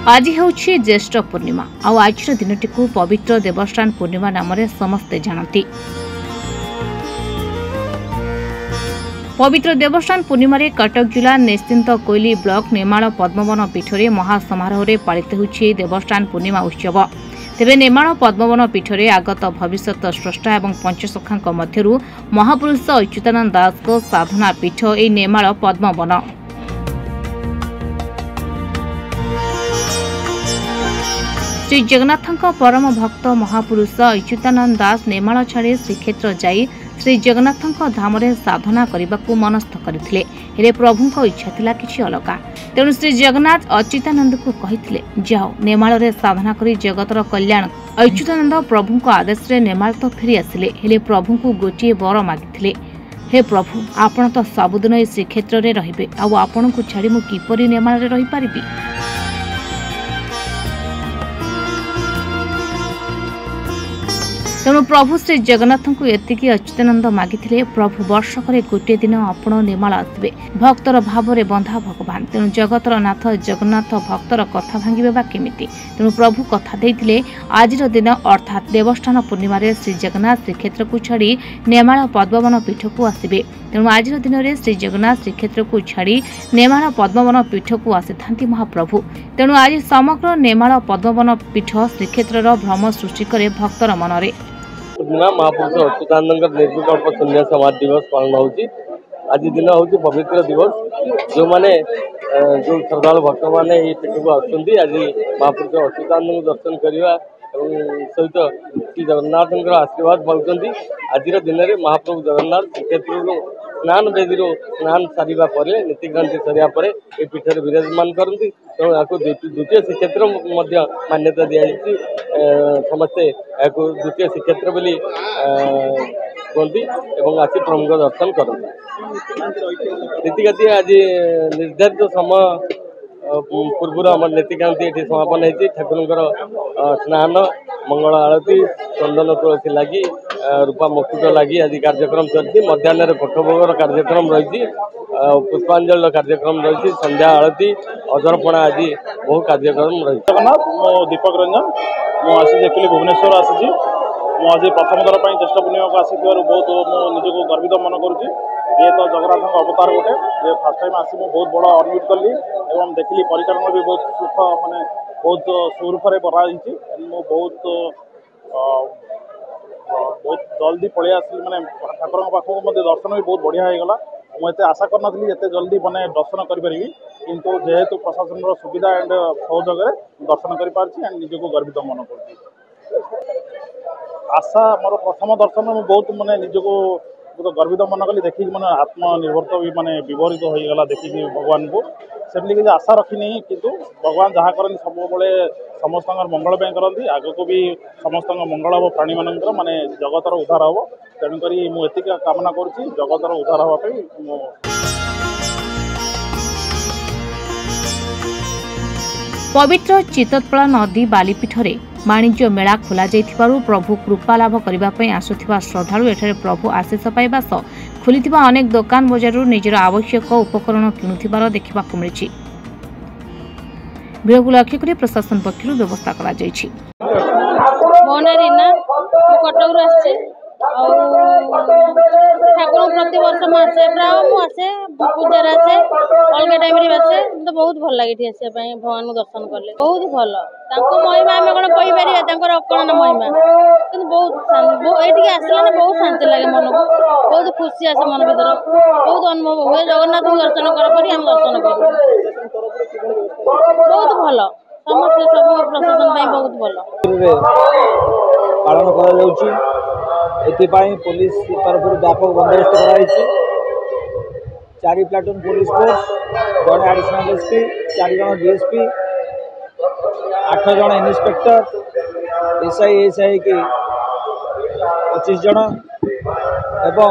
आज ହେଉଛି ज्येष्ठ पूर्णिमा आज दिनटी को पवित्र देवस्थान पूर्णिमा नाम समस्ते जानती। पवित्र देवस्थान पूर्णिमा कटक जिला निश्चिंत कोइली ब्लॉक नेमाल पद्मवन पीठरे महासमारोह पालित होछि देवस्थान पूर्णिमा उत्सव। तेबे नेमाल पद्मवन पीठरे आगत भविष्यत स्रष्टा एवं पंचसखांक मध्यरु महापुरुष अच्युतानंद दास को साधना पीठ ए नेमाल पद्मवन। श्री जगन्नाथ परम भक्त महापुरुष अच्युतानंद दास नेमाल छाड़ी श्रीक्षेत्र जाई श्री जगन्नाथ धाम साधना करने को मनस्थ करथिले। हेले प्रभुଙ୍କ इच्छा थिला किछि अलगा। तेणु श्री जगन्नाथ अच्युतानंद को कहिथिले जाओ नेमाल रे साधना करी जगतर कल्याण। अच्युतानंद प्रभुଙ୍କ आदेश रे नेमाल तो फेरी आसिले। हेले प्रभु को गोटे बर मागिथिले, हे प्रभु आपण तो सबुदिन ए श्रीक्षेत्र रे रहिबे आ आपण को छाड़ी मु किपरि नेमाल रे रहि पारिबी। तेणु प्रभु श्री जगन्नाथ को एतिकी अच्युतानंद मागिथिले। प्रभु वर्षक गोटे दिन आपण नेमाल आसबे। भक्तर भाव में बंधा भगवान। तेणु जगतर नाथ जगन्नाथ भक्तर कथा भांगे बा केमिति। तेणु प्रभु कथा देइथिले आज दिन अर्थात देवस्थान पूर्णिमा श्री जगन्नाथ श्रीक्षेत्र को छाड़ी नेमाल पद्मवन पीठ को आसबे। तेणु आज दिन में श्री जगन्नाथ श्रीक्षेत्र को छाड़ी नेमाल पद्मवन पीठ को आसी महाप्रभु। तेणु आज समग्र नेमाल पद्मवन पीठ श्रीक्षेत्र भ्रम सृष्टि करे भक्तर मनरे। पूर्णिमा महापुरुष अच्युतानंद निर्विकल्प शून्य समाज दिवस पालन होची। आज दिन होची पवित्र दिवस। जो माने जो श्रद्धालु भक्त माने ये पीठ को आसुंदी आज महापुरुष अच्युतानंद दर्शन करवा सहित श्री जगन्नाथ आशीर्वाद पाउछंती। आज दिन में महाप्रभु जगन्नाथ श्रीक्षेत्र स्नान वेदी स्नान सारिबा परे नीतिकांति सरिया परे ए पीठरे विराजमान करती। तेणु या द्वितीय श्रीक्षेत्र मान्यता दी जाती। समस्ते या द्वितीय श्रीक्षेत्र बोली कहती और आसी प्रमुख दर्शन करती। नीतिकांति आज निर्धारित समय पूर्व आम नीतिकांति ये समापन होती। ठाकुर स्नान मंगल आरती चंदन तुलसी लगी रूपा मुकुट लगी आज कार्यक्रम चलती। मध्याह्न कोठभोगर कार्यक्रम रही, पुष्पांजलि कार्यक्रम रही, संध्या आरती अधरपणा आज बहु कार्यक्रम रही। जगन्नाथ मो दीपक रंजन मुझे एक्चुअली भुवनेश्वर आसी आज प्रथम थर पर ज्येष्ठ पूर्णिमा को आसी बहुत निजक गर्वित मन करुँची। ये तो जगन्नाथ अवतार गोटे फास्ट टाइम आसी बहुत बड़ा अनुभूत कली और देखिली परिचालन भी बहुत सुख माने बहुत सुरूप कराई। बहुत बहुत जल्दी पलि आसली मैंने ठाकुर पाखक दर्शन भी बहुत बढ़िया हो गला। मुझे आशा करनी एत जल्दी मैंने दर्शन करी किंतु जेहेतु प्रशासन सुविधा एंड सहयोग दर्शन कर निजक गर्वित मन कर। आशा मोर प्रथम दर्शन में बहुत मैंने निजक गर्वित मन कली देखी मैंने आत्मनिर्भर भी मैंने विवरित हो गला देखिक भगवान को सेमती किसी आशा रखनी किंतु भगवान जहाँ करती सब समस्त मंगल करती। आग को भी समस्त मंगल हम प्राणी मान माने जगतर उद्धार हम। तेणुक मुझे कामना करुँची जगतर उद्धार हाँपाई। पवित्र चितोत्पल नदी बालीपीठरे वाणिज्य मेला खोल प्रभु कृपा लाभ करने आसुथिबा श्रद्धालु एठारे प्रभु आशीष पाइबा सह खुलिथिबा अनेक दुकान बजारु निजर आवश्यक उपकरण किणुथिबार देखिबाकु मिलिछि। भिड़को लक्ष्य कर प्रशासन पक्षर व्यवस्था करा जायछि। मो ना रीना कटक आसी ठाकुर प्रति वर्ष मुझे प्राय मुझे पूजार आसे अलग टाइम आसे तो बहुत भल लगे आसा भगवान दर्शन कले बहुत भल महिमा आम कौन कहीपर कौन महिमा कि बहुत ये आसला बहुत शांति लगे मन को बहुत खुशी आसे मन भर बहुत अनुभव हुए जगन्नाथ दर्शन कर दर्शन कर बहुत भल समस्त सब प्रशासन बहुत भल पालन कर पुलिस तरफ व्यापक बंदोबस्त कर 4 प्लाटून पुलिस फोर्स, जड़े एडिशनल एसपी, 4 जन डीएसपी, 8 जन इन्स्पेक्टर, एसआई की 25 जन एवं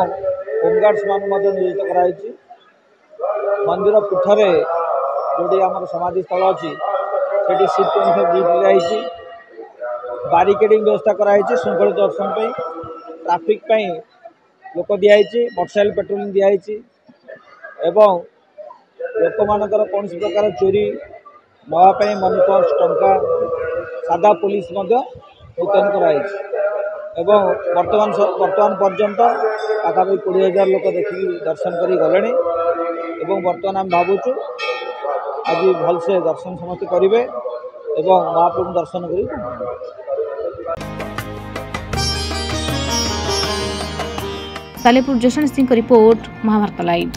होमगार्ड्स मान नियोजित कराई। मंदिर पीठरे जोटी आम समाधि स्थल अच्छी से सीट ड्यूटी बारिकेडिंग व्यवस्था कराई श्रृंखलित दर्शन ट्राफिक लोक दिखाई मोटरसाइकेल पेट्रोलिंग दिखाई एवं लोक मानकर कौन प्रकार चोरी नापी मनी पर्स टंका सादा पुलिस मुतयन कराई वर्तमान पर्यंत पाखापाखि 20,000 लोक देखिए दर्शन कर गले। बर्तमान आम भावुँ आज भलसे दर्शन समस्त करेंगे महाप्रभु दर्शन कर। सालेपुर जशन सिंह रिपोर्ट, महाभारत लाइव।